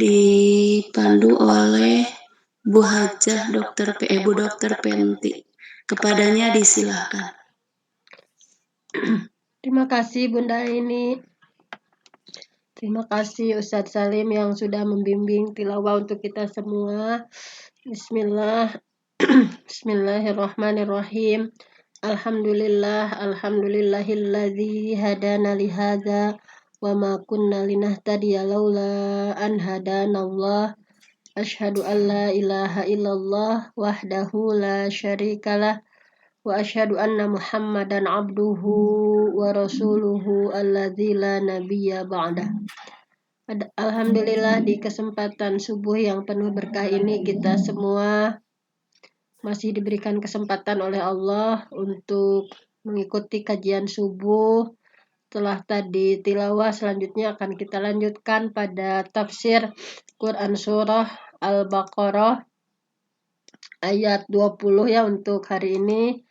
dipandu oleh Bu Hajah Bu Dokter Penti. Kepadanya disilahkan. Terima kasih Bunda Ini. Terima kasih Ustadz Salim yang sudah membimbing tilawah untuk kita semua. Bismillahirrahmanirrahim. Alhamdulillahilladzi hadana lihadza wa ma kunna linahtadiya laula an hadanallah. Asyhadu an la ilaha illallah wahdahu la syarikalah wa asyhadu anna Muhammadan abduhu wa rasuluhu alladzi la nabiyya ba'dah. Alhamdulillah di kesempatan subuh yang penuh berkah ini kita semua masih diberikan kesempatan oleh Allah untuk mengikuti kajian subuh. Setelah tadi tilawah, selanjutnya akan kita lanjutkan pada tafsir Quran Surah Al-Baqarah ayat 20 ya. Untuk hari ini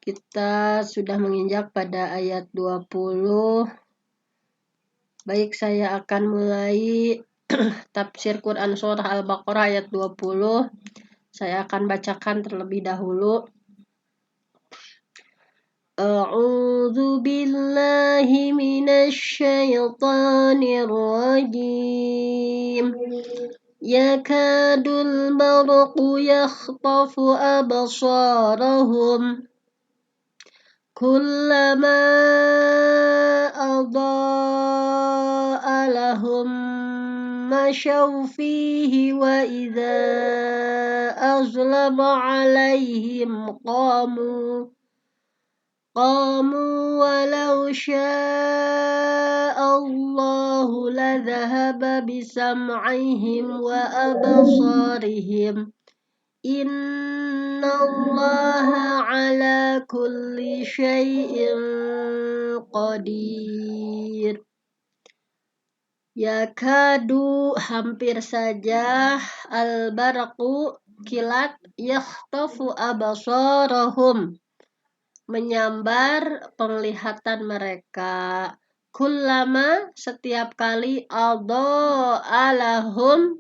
kita sudah menginjak pada ayat 20. Baik, saya akan mulai tafsir Quran Surah Al-Baqarah ayat 20. Saya akan bacakan terlebih dahulu. A'udzu billahi minasy syaithanir rajim. Yakadul barqu yakhtafu absarahum kullama adaa'a lahum mashaw fihi wa idza azlama 'alaihim قاموا ولو شاء الله لذهب بسمعهم وأبصارهم إن الله على كل شيء قدير. Yakadu hampir saja, al-barqu kilat, yakhtafu absarahum menyambar penglihatan mereka, kullama setiap kali, alahum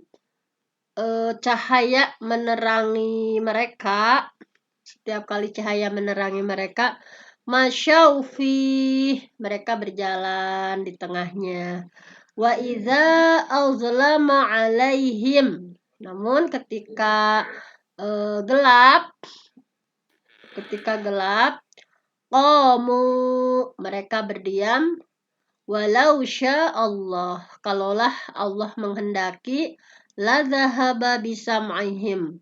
cahaya menerangi mereka, setiap kali cahaya menerangi mereka, masyaufi mereka berjalan di tengahnya, wa idza azlama alaihim namun ketika gelap qamu mereka berdiam, walau sya'allah kalaulah Allah menghendaki, la dhahaba bisam'ihim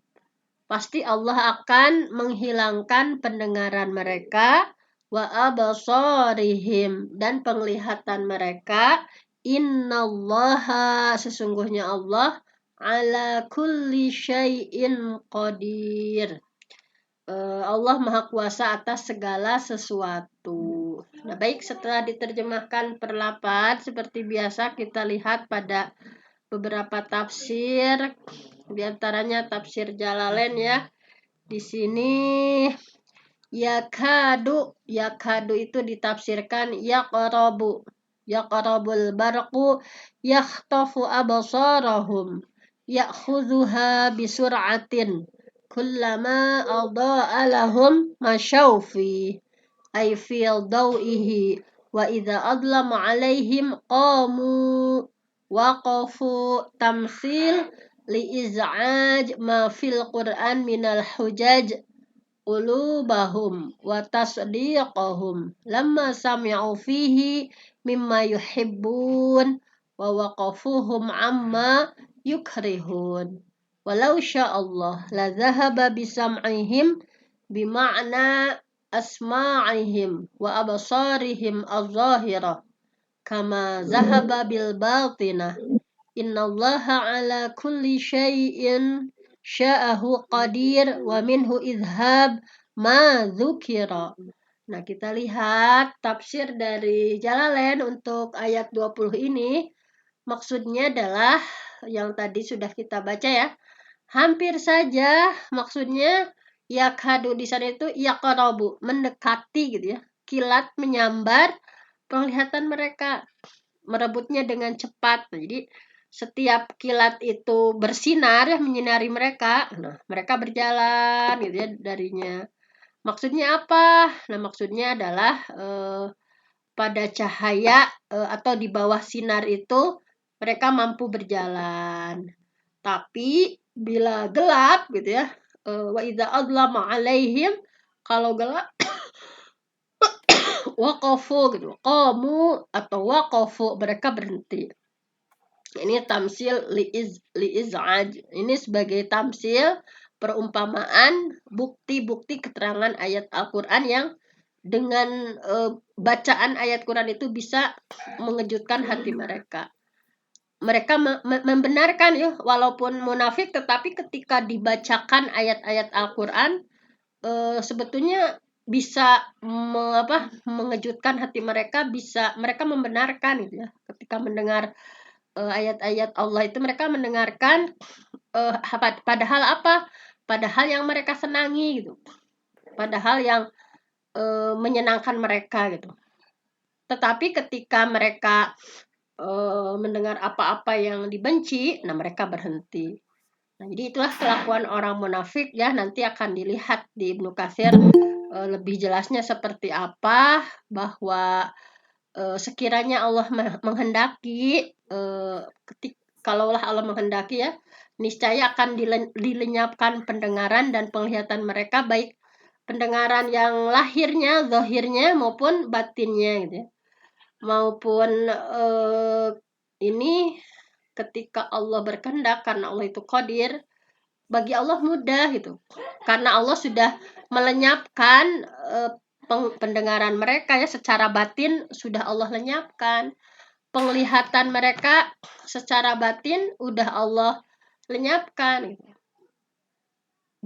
pasti Allah akan menghilangkan pendengaran mereka, wa absarihim dan penglihatan mereka, innallaha sesungguhnya Allah, ala kulli syai'in qadir. Allah Maha Kuasa atas segala sesuatu. Nah, baik, setelah diterjemahkan perlapan, seperti biasa kita lihat pada beberapa tafsir, diantaranya tafsir Jalalain ya. Di sini yakadu itu ditafsirkan yaqrabul barqu yakhtafu absarahum ya'khudhuha bisur'atin kullama adaa'a lahum masyaw fi ay fi dawihi wa idza adlama alaihim qamu waqafu tamsil li iz'aj ma fil Qur'an minal hujaj qulubahum wa tasdiqahum lamma sami'u fihi mimma yuhibbun wa waqafuhum amma yukrihun. Walau sya'allah la dhahaba bisam'ihim bima'na asma'ihim wa absarihim az-zahirah kama zahaba bil batinah. Innallaha ala kulli syai'in sya'ahu qadir wa minhu idhab ma dzukira. Nah, kita lihat tafsir dari Jalalain untuk ayat 20 ini. Maksudnya adalah yang tadi sudah kita baca ya. Hampir saja, maksudnya yakadu di sana itu yaqrabu, mendekati gitu ya. Kilat menyambar penglihatan mereka, merebutnya dengan cepat. Jadi setiap kilat itu bersinar ya, menyinari mereka, nah mereka berjalan gitu ya darinya. Maksudnya apa? Nah, maksudnya adalah pada cahaya atau di bawah sinar itu mereka mampu berjalan. Tapi bila gelap gitu ya, wa idza adlama alaihim, kalau gelap waqafu gitu. Qamu atau waqafu, mereka berhenti. Ini tamsil liiz'aj. Ini sebagai tamsil perumpamaan bukti-bukti keterangan ayat Al-Qur'an yang dengan bacaan ayat Quran itu bisa mengejutkan hati mereka. Mereka membenarkan ya, walaupun munafik, tetapi ketika dibacakan ayat-ayat Al-Quran, sebetulnya bisa mengejutkan hati mereka, bisa mereka membenarkan gitu ya. Ketika mendengar ayat-ayat Allah itu mereka mendengarkan, padahal apa? Padahal yang mereka senangi gitu. Padahal yang menyenangkan mereka gitu. Tetapi ketika mereka mendengar apa-apa yang dibenci, nah mereka berhenti. Nah, jadi itulah kelakuan orang munafik ya, nanti akan dilihat di Ibnu Katsir lebih jelasnya seperti apa, bahwa sekiranya Allah menghendaki, kalaulah Allah menghendaki ya, niscaya akan dilenyapkan pendengaran dan penglihatan mereka, baik pendengaran yang lahirnya, zahirnya maupun batinnya gitu ya. Maupun ini ketika Allah berkehendak, karena Allah itu qadir, bagi Allah mudah gitu. Karena Allah sudah melenyapkan pendengaran mereka ya, secara batin sudah Allah lenyapkan. Penglihatan mereka secara batin udah Allah lenyapkan gitu.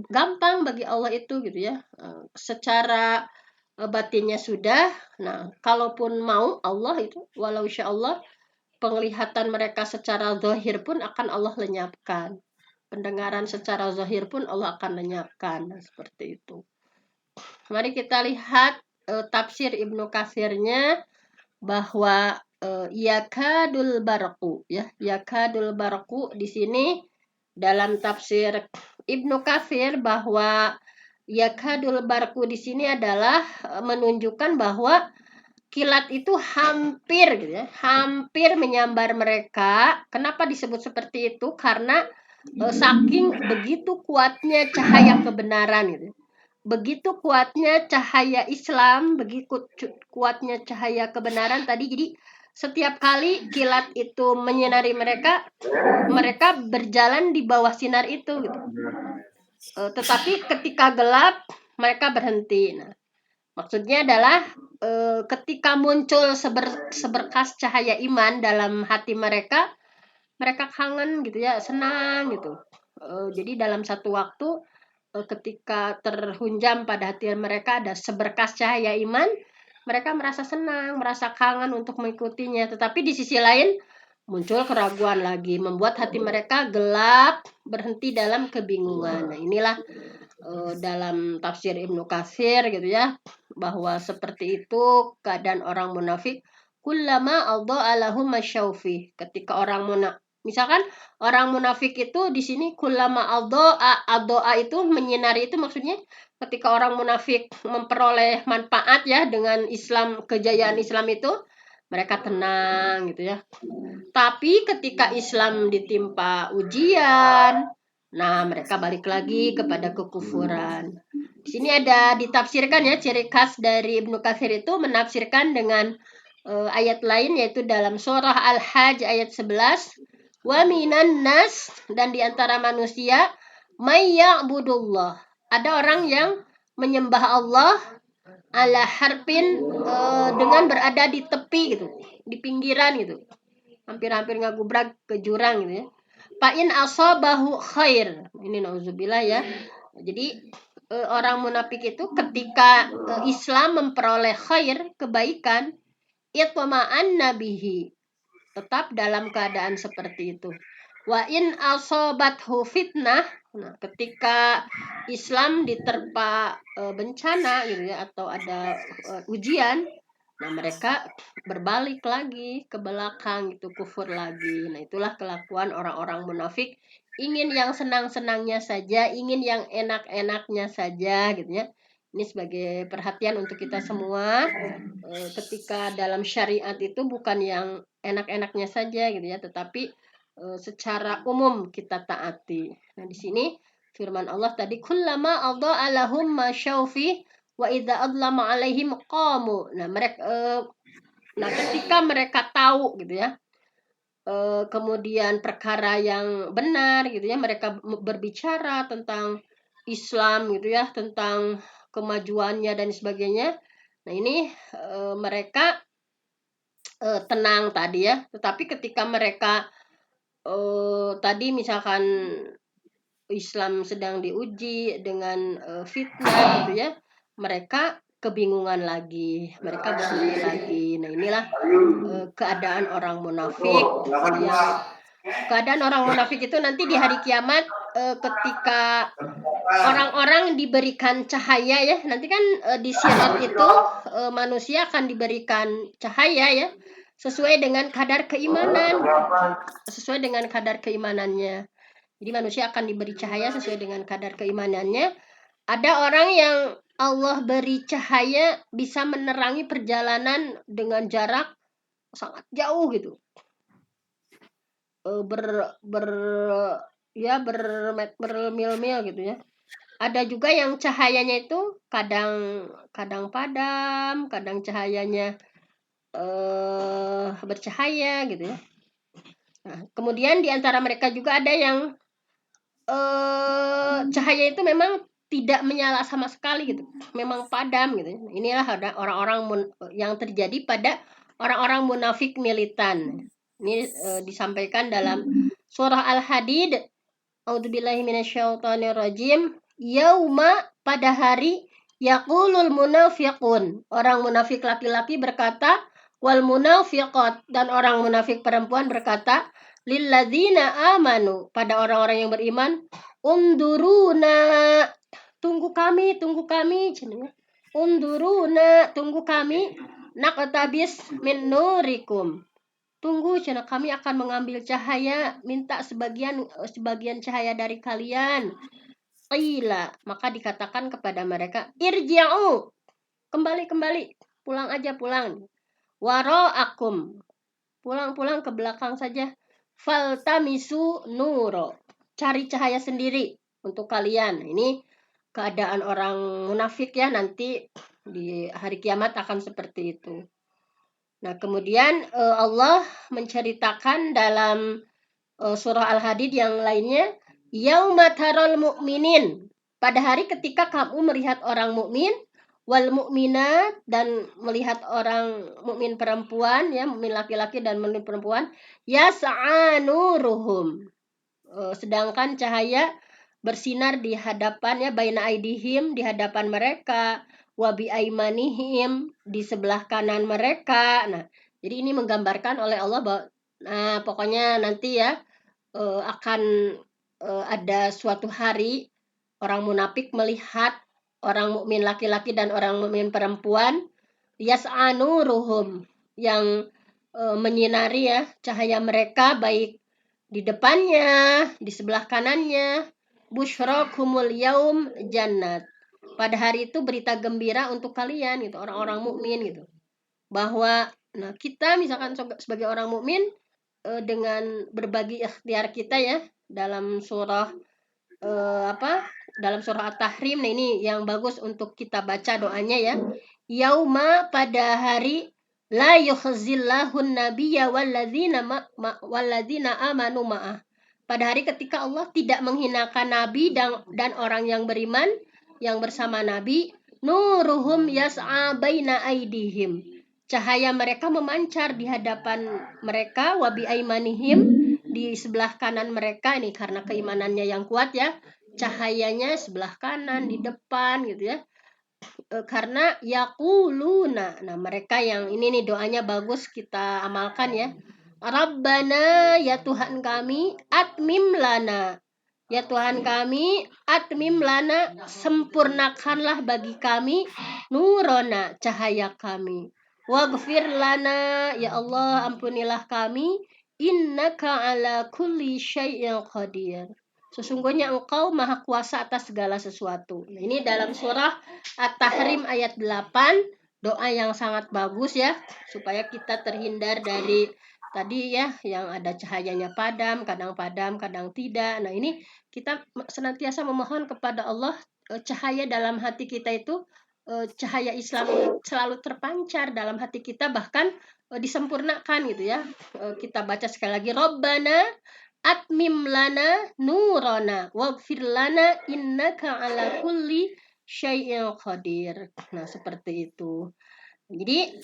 Gampang bagi Allah itu gitu ya. Secara batinnya sudah. Nah, kalaupun mau Allah itu, walau insya Allah, penglihatan mereka secara zahir pun akan Allah lenyapkan. Pendengaran secara zahir pun Allah akan lenyapkan. Nah, seperti itu. Mari kita lihat tafsir Ibnu Katsirnya, bahwa yakadul barqu ya, yakadul barqu di sini dalam tafsir Ibnu Katsir, bahwa yakadul barqu di sini adalah menunjukkan bahwa kilat itu hampir gitu ya, hampir menyambar mereka. Kenapa disebut seperti itu? Karena saking begitu kuatnya cahaya kebenaran gitu. Begitu kuatnya cahaya Islam, begitu kuatnya cahaya kebenaran tadi. Jadi setiap kali kilat itu menyinari mereka, mereka berjalan di bawah sinar itu gitu. Tetapi ketika gelap mereka berhenti. Nah, maksudnya adalah ketika muncul seberkas cahaya iman dalam hati mereka, mereka kangen gitu ya, senang gitu. Jadi dalam satu waktu ketika terhunjam pada hati mereka ada seberkas cahaya iman, mereka merasa senang, merasa kangen untuk mengikutinya. Tetapi di sisi lain muncul keraguan lagi, membuat hati mereka gelap, berhenti dalam kebingungan. Nah, inilah dalam tafsir Ibnu Katsir gitu ya, bahwa seperti itu keadaan orang munafik. Kullama adha'a lahum masyaufi. Ketika orang misalkan orang munafik itu di sini kullama adha'a itu menyinari, itu maksudnya ketika orang munafik memperoleh manfaat ya dengan Islam, kejayaan Islam itu, mereka tenang gitu ya. Tapi ketika Islam ditimpa ujian, nah mereka balik lagi kepada kekufuran. Di sini ada ditafsirkan ya, ciri khas dari Ibnu Katsir itu menafsirkan dengan ayat lain, yaitu dalam surah Al-Hajj ayat 11, wa minan nas, dan di antara manusia, may ya'budullah, ada orang yang menyembah Allah ala harfin, dengan berada di tepi gitu, di pinggiran gitu, hampir-hampir ngagubrak ke jurang gitu ya. Fa'in asabahu khair, ini nauzubillah ya. Jadi orang munafik itu ketika Islam memperoleh khair, kebaikan, itma'an nabihi, tetap dalam keadaan seperti itu. Wa in asabathu fitnah, nah ketika Islam diterpa bencana gitu ya, atau ada ujian, Nah, mereka berbalik lagi ke belakang itu, kufur lagi. Nah, itulah kelakuan orang-orang munafik, ingin yang senang-senangnya saja, ingin yang enak-enaknya saja gitu ya. Ini sebagai perhatian untuk kita semua, ketika dalam syariat itu bukan yang enak-enaknya saja gitu ya, tetapi secara umum kita taati. Nah, di sini firman Allah tadi, kullama adha'a lahum masyaufi wa idza adlama alaihim qamu. Nah, ketika mereka tahu gitu ya, kemudian perkara yang benar gitu ya, mereka berbicara tentang Islam gitu ya, tentang kemajuannya dan sebagainya. Nah, ini mereka tenang tadi ya. Tetapi ketika mereka tadi misalkan Islam sedang diuji dengan fitnah gitu ya, mereka kebingungan lagi, mereka berhenti lagi. Nah, inilah keadaan orang munafik, yang keadaan orang munafik itu nanti di hari kiamat, ketika orang-orang diberikan cahaya ya, nanti kan di sirat itu manusia akan diberikan cahaya ya, sesuai dengan kadar keimanan, sesuai dengan kadar keimanannya. Jadi manusia akan diberi cahaya sesuai dengan kadar keimanannya. Ada orang yang Allah beri cahaya bisa menerangi perjalanan dengan jarak sangat jauh gitu. Bermil-mil gitu ya. Ada juga yang cahayanya itu kadang padam, kadang cahayanya bercahaya gitu ya. Nah, kemudian di antara mereka juga ada yang cahaya itu memang tidak menyala sama sekali gitu, memang padam gitu. Inilah ada orang-orang yang terjadi pada orang-orang munafik militan. Ini disampaikan dalam surah Al-Hadid. A'udzubillahi minasyaitonirrajim. Yauma, pada hari, yaqulul munafiqun, orang munafik laki-laki berkata, wal munafiqat, dan orang munafik perempuan berkata, lilladzina amanu, pada orang-orang yang beriman, unduruna, tunggu kami cenderung. Unduruna, tunggu kami, naqtabis min nurikum, tunggu cenah, kami akan mengambil cahaya, minta sebagian cahaya dari kalian. Qila, maka dikatakan kepada mereka, irji'u, kembali, pulang aja, pulang. Wara'akum, pulang ke belakang saja. Faltamisu nuro, cari cahaya sendiri untuk kalian. Ini keadaan orang munafik ya, nanti di hari kiamat akan seperti itu. Nah, kemudian Allah menceritakan dalam surah Al-Hadid yang lainnya, yauma taral mu'minin, pada hari ketika kamu melihat orang mukmin, wal mukminat, dan melihat orang mukmin perempuan ya, mukmin laki-laki dan mukmin perempuan, yas'a nuruhum, sedangkan cahaya bersinar di hadapannya, baina aidihim, di hadapan mereka, wa bi aimanihim, di sebelah kanan mereka. Nah, jadi ini menggambarkan oleh Allah bahwa pokoknya nanti ya akan ada suatu hari orang munafik melihat orang mukmin laki-laki dan orang mukmin perempuan, yas'a nuruhum, yang menyinari ya cahaya mereka, baik di depannya, di sebelah kanannya. Busyrakumul yaum jannat, pada hari itu berita gembira untuk kalian gitu, orang-orang mukmin gitu, bahwa nah kita misalkan sebagai orang mukmin dengan berbagi ikhtiar kita ya, dalam surah dalam surah At-Tahrim. Nah, ini yang bagus untuk kita baca doanya ya. Yauma, pada hari, la yukhzillahun nabiyya walladzina amanu ma'ah, pada hari ketika Allah tidak menghinakan nabi dan orang yang beriman yang bersama nabi. Nuruhum yas'a baina aidihim, cahaya mereka memancar di hadapan mereka, wa bi aimanihim, di sebelah kanan mereka. Ini karena keimanannya yang kuat ya, cahayanya sebelah kanan, di depan gitu ya. Karena yaquluna, nah mereka yang ini nih doanya bagus kita amalkan ya. Rabbana, ya Tuhan kami, atmim lana, ya Tuhan kami, atmim lana, sempurnakanlah bagi kami, nurona, cahaya kami. Waghfir lana, ya Allah ampunilah kami, innaka ala kulli syai'in qadir. Sesungguhnya engkau maha kuasa atas segala sesuatu. Nah, ini dalam surah At-Tahrim ayat 8, doa yang sangat bagus ya, supaya kita terhindar dari tadi ya, yang ada cahayanya padam, kadang tidak. Nah, ini kita senantiasa memohon kepada Allah, cahaya dalam hati kita itu, cahaya Islam selalu terpancar dalam hati kita, bahkan disempurnakan gitu ya. Kita baca sekali lagi, Rabbana atmim lana nurana waghfir lana innaka ala kulli syai'in qadir. Nah, seperti itu. Jadi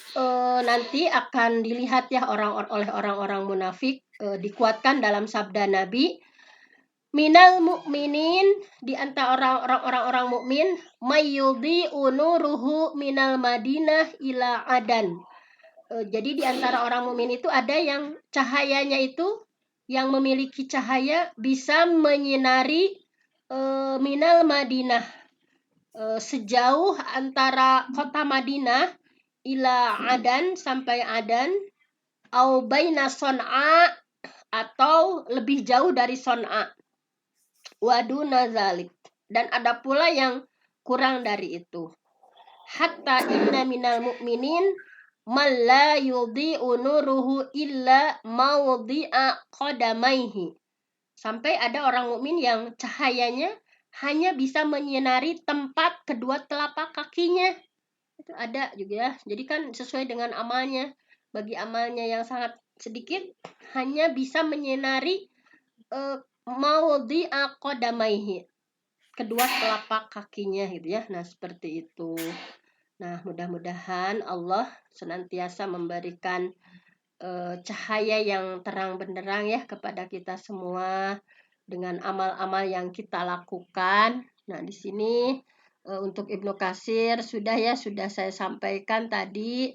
nanti akan dilihat ya oleh orang-orang munafik, dikuatkan dalam sabda Nabi, minal mukminin, di antara orang-orang mukmin, mayyudhi unuruhu minal Madinah ila Adan. Jadi di antara orang mukmin itu ada yang cahayanya itu, yang memiliki cahaya bisa menyinari minal Madinah, sejauh antara kota Madinah ila Adan, sampai Adan, au baina Son'a, atau lebih jauh dari Son'a, waduna zalik, dan ada pula yang kurang dari itu. Hatta inna minal mu'minin man la yudhi'u nuruhu illa mawdi'a qadamaihi. Sampai ada orang mukmin yang cahayanya hanya bisa menyinari tempat kedua telapak kakinya. Itu ada juga ya. Jadi kan sesuai dengan amalnya. Bagi amalnya yang sangat sedikit, hanya bisa menyinari mawdi'a qadamaihi, kedua telapak kakinya gitu ya. Nah, seperti itu. Nah, mudah-mudahan Allah senantiasa memberikan cahaya yang terang benderang ya kepada kita semua dengan amal-amal yang kita lakukan. Nah, di sini untuk Ibnu Katsir sudah saya sampaikan tadi,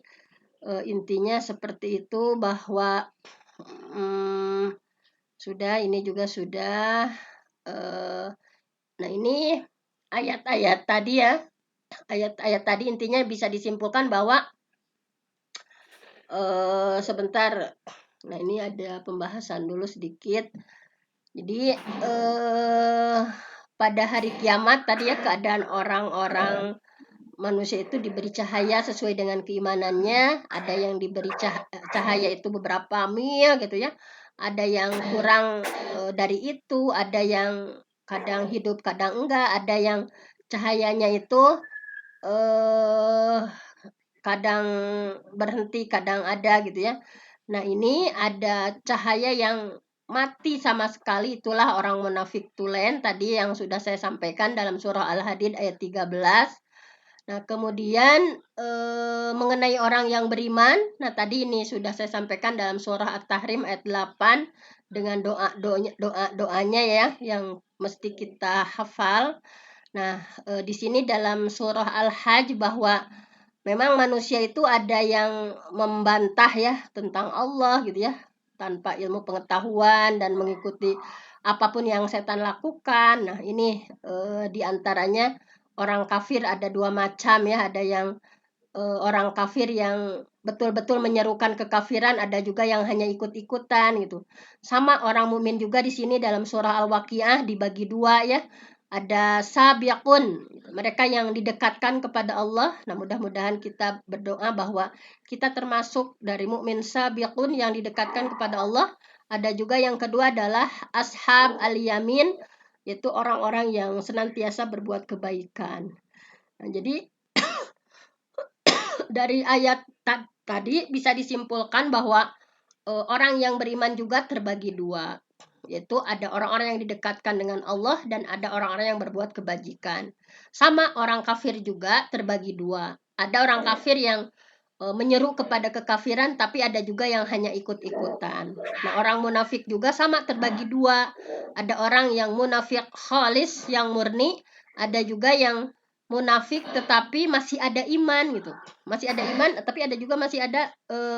intinya seperti itu, bahwa sudah, ini juga sudah. Nah, ini ayat-ayat tadi ya. Ayat-ayat tadi intinya bisa disimpulkan bahwa sebentar. Nah, ini ada pembahasan dulu sedikit. Jadi pada hari kiamat tadi ya, keadaan orang-orang manusia itu diberi cahaya sesuai dengan keimanannya. Ada yang diberi cahaya itu beberapa mil gitu ya. Ada yang kurang dari itu, ada yang kadang hidup kadang enggak, ada yang cahayanya itu kadang berhenti kadang ada gitu ya. Nah, ini ada cahaya yang mati sama sekali, itulah orang munafik tulen tadi yang sudah saya sampaikan dalam surah Al-Hadid ayat 13. Nah, kemudian mengenai orang yang beriman, nah tadi ini sudah saya sampaikan dalam surah At-Tahrim ayat 8 dengan doanya ya yang mesti kita hafal. Nah, di sini dalam surah Al-Hajj bahwa memang manusia itu ada yang membantah ya tentang Allah gitu ya, tanpa ilmu pengetahuan dan mengikuti apapun yang setan lakukan. Nah, ini di antaranya orang kafir ada dua macam ya, ada yang orang kafir yang betul-betul menyerukan kekafiran, ada juga yang hanya ikut-ikutan gitu. Sama orang mukmin juga di sini dalam surah Al-Waqiah dibagi dua ya. Ada sabiqun, mereka yang didekatkan kepada Allah. Nah, mudah-mudahan kita berdoa bahwa kita termasuk dari mukmin sabiqun yang didekatkan kepada Allah. Ada juga yang kedua adalah ashab al-yamin, yaitu orang-orang yang senantiasa berbuat kebaikan. Nah, jadi dari ayat tadi bisa disimpulkan bahwa orang yang beriman juga terbagi dua, yaitu ada orang-orang yang didekatkan dengan Allah dan ada orang-orang yang berbuat kebajikan. Sama orang kafir juga terbagi dua. Ada orang kafir yang menyeru kepada kekafiran, tapi ada juga yang hanya ikut-ikutan. Nah, orang munafik juga sama terbagi dua. Ada orang yang munafik khalis, yang murni, ada juga yang munafik tetapi masih ada iman gitu. Masih ada iman, tapi ada juga masih ada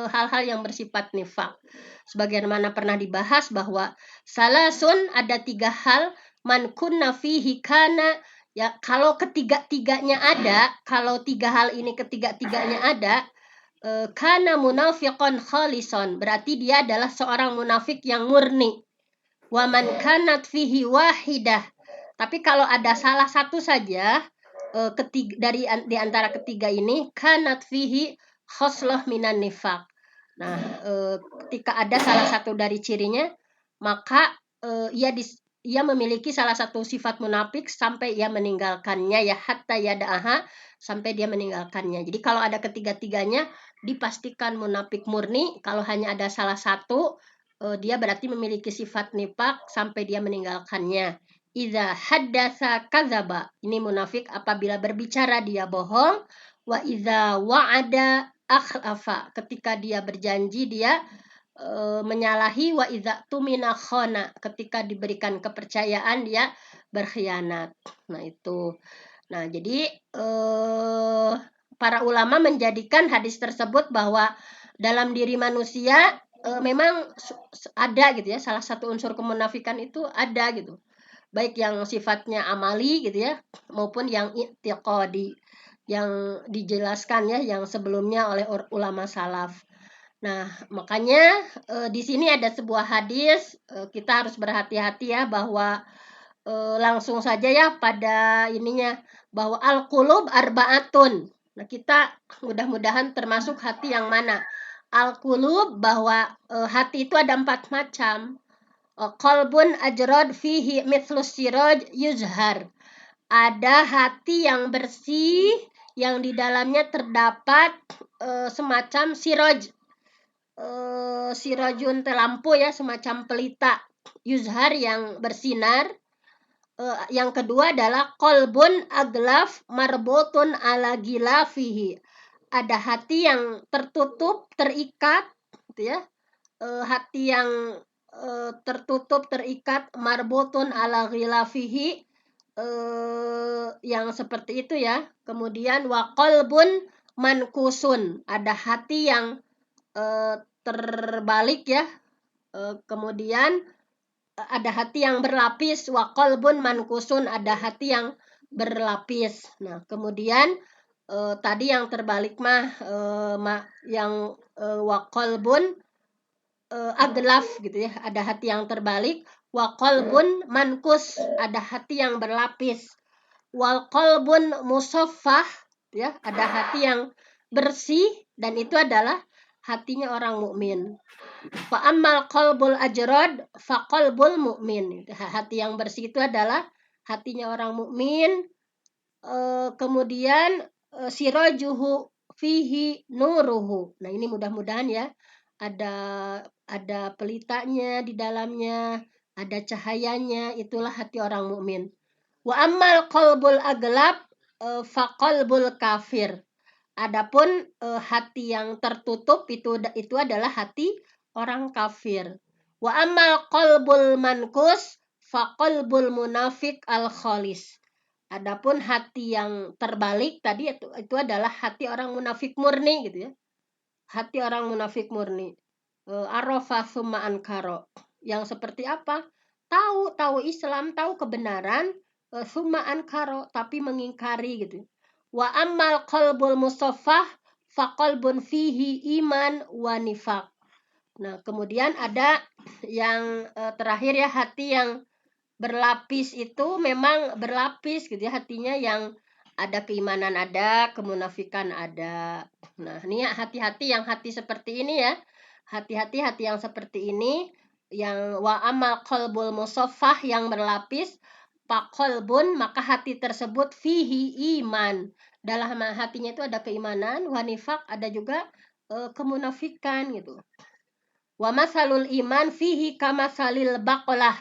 hal-hal yang bersifat nifaq. Sebagaimana pernah dibahas bahwa salasun, ada 3 hal, man kunna fihi kana, ya kalau ketiga-tiganya ada, kalau 3 hal ini ketiga-tiganya ada, kana munafiqan khalison, berarti dia adalah seorang munafik yang murni. Wa man kanat fihi wahidah, tapi kalau ada salah satu saja di antara ketiga ini, kanat fihi khoslah minan nifaq. Nah, ketika ada salah satu dari cirinya, maka ia memiliki salah satu sifat munafik sampai ia meninggalkannya, ya hatta yada'aha, sampai dia meninggalkannya. Jadi kalau ada ketiga-tiganya dipastikan munafik murni. Kalau hanya ada salah satu, dia berarti memiliki sifat nifaq sampai dia meninggalkannya. Idza haddatsa kadzaba, ini munafik apabila berbicara dia bohong. Wa idza wa'ada akhlafa, ketika dia berjanji dia menyalahi. Wa idza tumina khana, ketika diberikan kepercayaan dia berkhianat. Nah itu. Nah, jadi para ulama menjadikan hadis tersebut bahwa dalam diri manusia memang ada gitu ya, salah satu unsur kemunafikan itu ada gitu. Baik yang sifatnya amali gitu ya, maupun yang i'tiqadi, yang dijelaskan ya, yang sebelumnya oleh ulama salaf. Nah, makanya di sini ada sebuah hadis, kita harus berhati-hati ya, bahwa langsung saja ya pada ininya, bahwa al-qulub arba'atun. Nah, kita mudah-mudahan termasuk hati yang mana? Al-qulub, bahwa hati itu ada 4 macam. Qalbun ajrad fihi mithlus siraj yuzhar. Ada hati yang bersih, yang di dalamnya terdapat semacam siraj, sirajun lampu ya, semacam pelita, yuzhar yang bersinar. Yang kedua adalah qalbun aglaf marbutun ala gilafihi. Ada hati yang tertutup, terikat gitu ya. Hati yang tertutup, terikat, marbutun ala ghilafihi, yang seperti itu ya. Kemudian wa qalbun mankusun, ada hati yang terbalik ya. Kemudian ada hati yang berlapis, wa qalbun mankusun, ada hati yang berlapis. Nah, kemudian tadi yang terbalik yang wa qalbun aglaf gitu ya, ada hati yang terbalik. Wa qalbun mankus, ada hati yang berlapis. Wal qalbun musaffah ya, ada hati yang bersih, dan itu adalah hatinya orang mukmin. Fa ammal qalbul ajrad fa qalbul mukmin. Hati yang bersih itu adalah hatinya orang mukmin. Kemudian sirajuhu fihi nuruhu. Nah, ini mudah-mudahan ya ada pelitanya di dalamnya, ada cahayanya, itulah hati orang mukmin. Wa ammal qalbul aglab fa qalbul kafir. Adapun hati yang tertutup itu adalah hati orang kafir. Wa ammal qalbul mankus fa qalbul munafik al khalis. Adapun hati yang terbalik tadi itu adalah hati orang munafik murni gitu ya. Hati orang munafik murni. Arafa summa ankaro. Yang seperti apa? Tahu Islam, tahu kebenaran, summa ankaro, tapi mengingkari gitu. Wa ammal qalbul musaffah fa qalbun fihi iman wa nifaq. Nah, kemudian ada yang terakhir ya, hati yang berlapis itu memang berlapis gitu ya, hatinya yang ada keimanan, ada kemunafikan, ada. Nah, ini ya, hati-hati yang hati seperti ini ya. Hati-hati hati yang seperti ini, yang wa amal qalbul musaffah, yang berlapis, faqalbun, maka hati tersebut fihi iman. Dalam hatinya itu ada keimanan, wa nifaq, ada juga kemunafikan gitu. Wa masalul iman fihi kamasalil baqlah.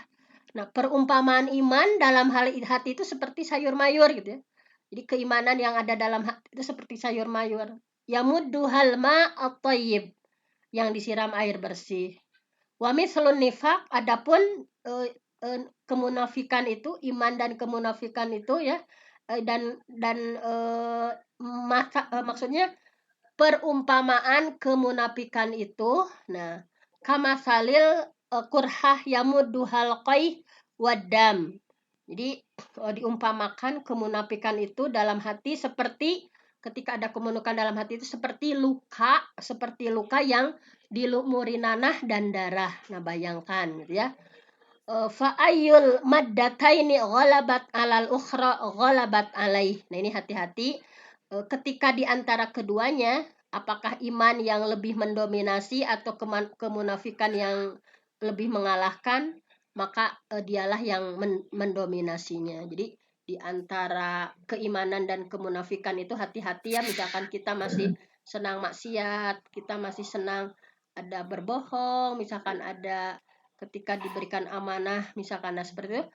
Nah, perumpamaan iman dalam hal hati itu seperti sayur mayur gitu ya. Jadi keimanan yang ada dalam hati itu seperti sayur mayur. Yamuddu halma at-tayyib, yang disiram air bersih. Wa mislun nifaq, adapun kemunafikan itu, iman dan kemunafikan itu ya, maksudnya perumpamaan kemunafikan itu, nah, kamasalil kurhah yamuddu halqai wadam. Jadi diumpamakan kemunafikan itu dalam hati seperti ketika ada kemunafikan dalam hati itu seperti luka yang dilumuri nanah dan darah. Nah, bayangkan gitu ya. Fa'ayul maddataini ghalabat alal ukhra ghalabat alaih. Nah, ini hati-hati ketika di antara keduanya apakah iman yang lebih mendominasi atau kemunafikan yang lebih mengalahkan, maka dialah yang mendominasinya. Jadi di antara keimanan dan kemunafikan itu hati-hati ya, misalkan kita masih senang maksiat, kita masih senang ada berbohong, misalkan ada ketika diberikan amanah misalkan seperti itu,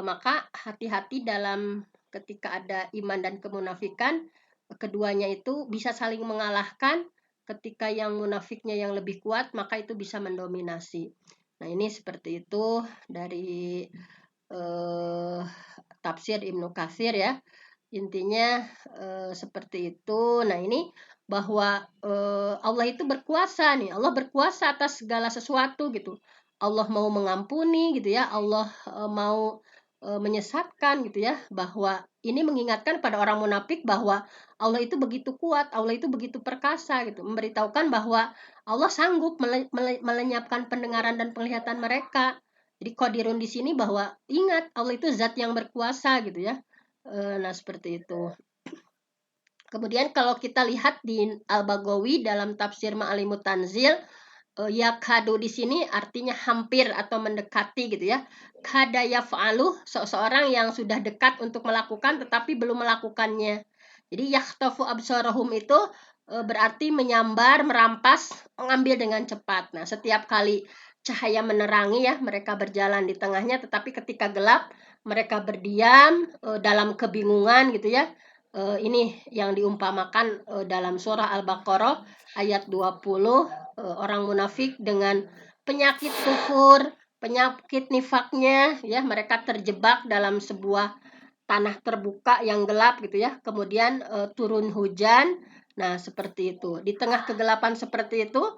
maka hati-hati dalam ketika ada iman dan kemunafikan, keduanya itu bisa saling mengalahkan. Ketika yang munafiknya yang lebih kuat, maka itu bisa mendominasi. Nah, ini seperti itu dari tafsir Ibnu Katsir ya. Intinya seperti itu. Nah, ini bahwa Allah itu berkuasa nih. Allah berkuasa atas segala sesuatu gitu. Allah mau mengampuni gitu ya. Allah mau menyesatkan gitu ya, bahwa ini mengingatkan pada orang munafik bahwa Allah itu begitu kuat, Allah itu begitu perkasa gitu, memberitahukan bahwa Allah sanggup melenyapkan pendengaran dan penglihatan mereka. Jadi qadirun di sini bahwa ingat Allah itu zat yang berkuasa gitu ya. Nah, seperti itu. Kemudian kalau kita lihat di Al-Baghawi dalam tafsir Ma'alimut Tanzil, yakadu di sini artinya hampir atau mendekati gitu ya. Kada yaf'alu, seseorang yang sudah dekat untuk melakukan tetapi belum melakukannya. Jadi yakhtafu absarahum itu berarti menyambar, merampas, mengambil dengan cepat. Nah, setiap kali cahaya menerangi ya, mereka berjalan di tengahnya, tetapi ketika gelap mereka berdiam dalam kebingungan gitu ya. Ini yang diumpamakan dalam surah Al-Baqarah ayat 20, orang munafik dengan penyakit kufur, penyakit nifaknya ya, mereka terjebak dalam sebuah tanah terbuka yang gelap gitu ya. Kemudian turun hujan. Nah, seperti itu. Di tengah kegelapan seperti itu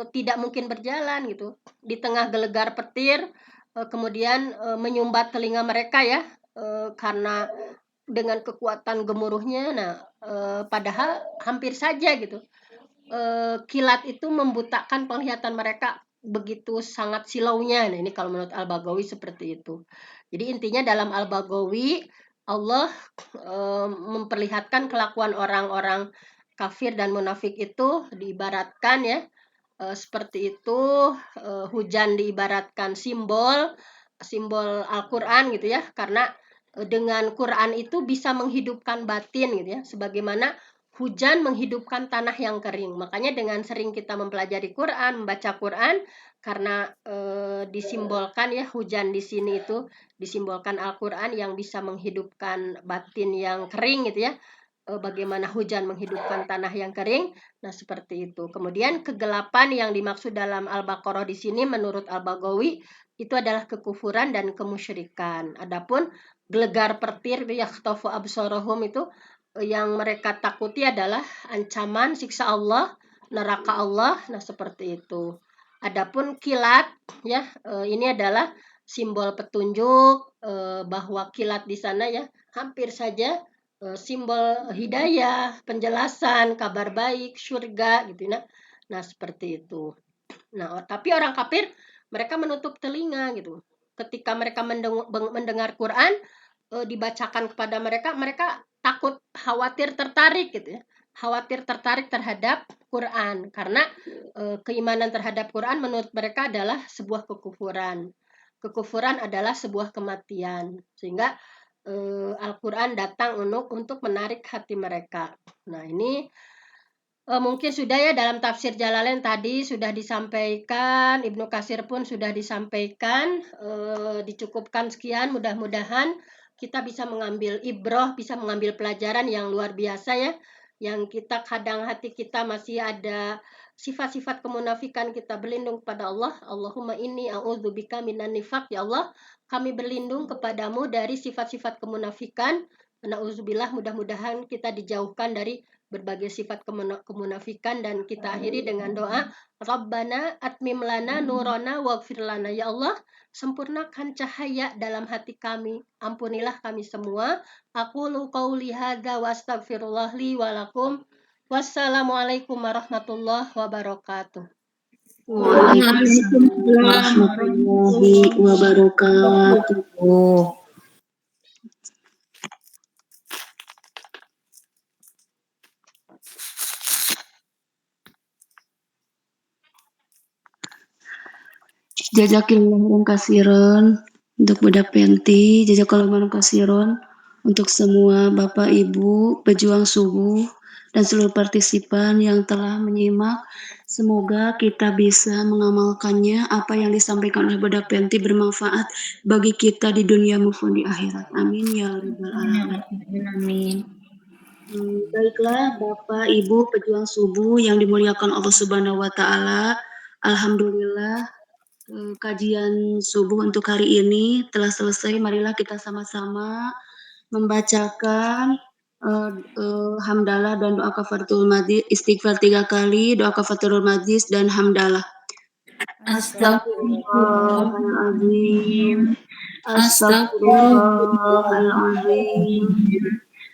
tidak mungkin berjalan gitu. Di tengah gelegar petir kemudian menyumbat telinga mereka ya, karena dengan kekuatan gemuruhnya. Nah, padahal hampir saja gitu. Kilat itu membutakan penglihatan mereka begitu sangat silaunya. Nah, ini kalau menurut Al-Baghawi seperti itu. Jadi intinya dalam Al-Baghawi Allah memperlihatkan kelakuan orang-orang kafir dan munafik itu diibaratkan ya, seperti itu. Hujan diibaratkan simbol Al-Quran gitu ya, karena dengan Quran itu bisa menghidupkan batin gitu ya, sebagaimana hujan menghidupkan tanah yang kering. Makanya dengan sering kita mempelajari Quran, membaca Quran, karena disimbolkan ya, hujan di sini itu disimbolkan Al-Quran yang bisa menghidupkan batin yang kering gitu ya. Bagaimana hujan menghidupkan tanah yang kering. Nah, seperti itu. Kemudian kegelapan yang dimaksud dalam Al-Baqarah di sini menurut Al-Baghawi itu adalah kekufuran dan kemusyrikan. Adapun gelegar petir yakhtafu absarahum itu yang mereka takuti adalah ancaman siksa Allah, neraka Allah. Nah, seperti itu. Adapun kilat ya, ini adalah simbol petunjuk, bahwa kilat di sana ya hampir saja simbol hidayah, penjelasan, kabar baik, surga gitu ya. Nah, seperti itu. Nah, tapi orang kafir mereka menutup telinga gitu. Ketika mereka mendengar Quran dibacakan kepada mereka, mereka takut, khawatir, tertarik gitu ya. Khawatir tertarik terhadap Quran karena keimanan terhadap Quran menurut mereka adalah sebuah kekufuran. Kekufuran adalah sebuah kematian. Sehingga Al-Quran datang untuk menarik hati mereka. Nah, ini mungkin sudah ya dalam tafsir Jalalain tadi sudah disampaikan, Ibnu Katsir pun sudah disampaikan, dicukupkan sekian. Mudah-mudahan kita bisa mengambil ibrah, bisa mengambil pelajaran yang luar biasa ya, yang kita kadang hati kita masih ada sifat-sifat kemunafikan, kita berlindung kepada Allah. Allahumma inni a'udzubika minan nifaq, ya Allah kami berlindung kepadamu dari sifat-sifat kemunafikan. Nauzubillah, mudah-mudahan kita dijauhkan dari berbagai sifat kemunafikan, dan kita akhiri dengan doa Rabbana atmim lana nurana waghfir lana. Ya Allah, sempurnakan cahaya dalam hati kami, ampunilah kami semua. Aqulu qauli hadza wa astaghfirullah li wa lakum. Wassalamualaikum warahmatullahi wabarakatuh. Waalaikumsalam warahmatullahi wabarakatuh. Jazakillahu kasiron untuk budak penti, jazakallahu kasiron untuk semua Bapak Ibu pejuang subuh dan seluruh partisipan yang telah menyimak. Semoga kita bisa mengamalkannya, apa yang disampaikan oleh budak penti bermanfaat bagi kita di dunia maupun di akhirat. Amin ya rabbal alamin. Amin. Baiklah Bapak Ibu pejuang subuh yang dimuliakan Allah Subhanahu wa taala. Alhamdulillah kajian subuh untuk hari ini telah selesai. Marilah kita sama-sama membacakan hamdalah dan doa kafaratul majlis, istighfar 3 kali, doa kafaratul majlis dan hamdalah. Astagfirullahaladzim, astagfirullahaladzim,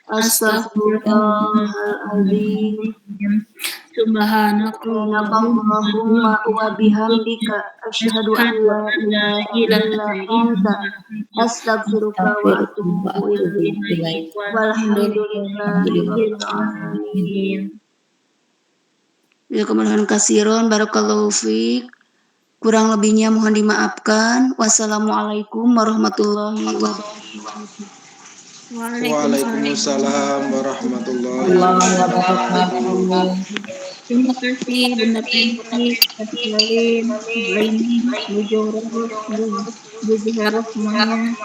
astagfirullahaladzim. Subhanakallahumma wa bihamdika asyhadu an la ilaha illa anta astaghfiruka wa atubu ilaik. Walhamdulillahirabbil alamin. Jazakumullahu khairan, barakallahu fiik. Kurang lebihnya mohon dimaafkan. Wassalamualaikum warahmatullahi wabarakatuh. Waalaikumsalam warahmatullahi wabarakatuh. Terima kasih Bunda Penti, Kak Salim, Laini, Bu Joro, Bu Zuhara semuanya.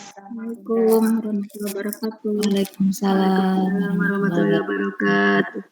Assalamualaikum warahmatullahi wabarakatuh. Waalaikumsalam warahmatullahi wabarakatuh.